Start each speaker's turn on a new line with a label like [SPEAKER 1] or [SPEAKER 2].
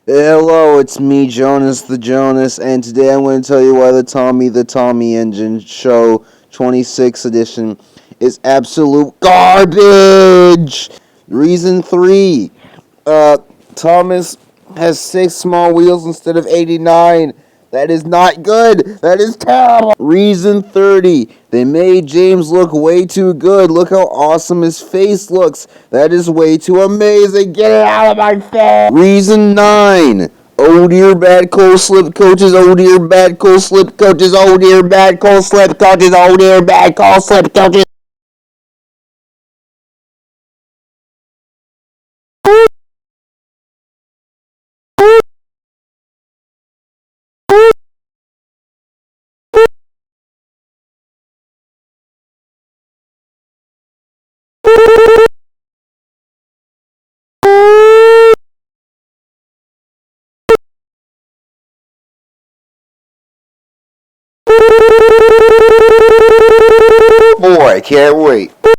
[SPEAKER 1] Hello, it's me, Jonas the Jonas, and today I'm going to tell you why the Tommy Engine Show 26 edition is absolute garbage. Reason 3, uh, Thomas has 6 small wheels instead of 89. That is not good. That is terrible. Reason 30. They made James look way too good. Look how awesome his face looks. That is way too amazing. Get it out of my face. Reason 9. Oh dear, bad coal slip coaches. Oh dear, bad coal slip coaches. Oh dear, bad coal slip coaches. Oh dear, bad coal slip coaches. Boy, I can't wait.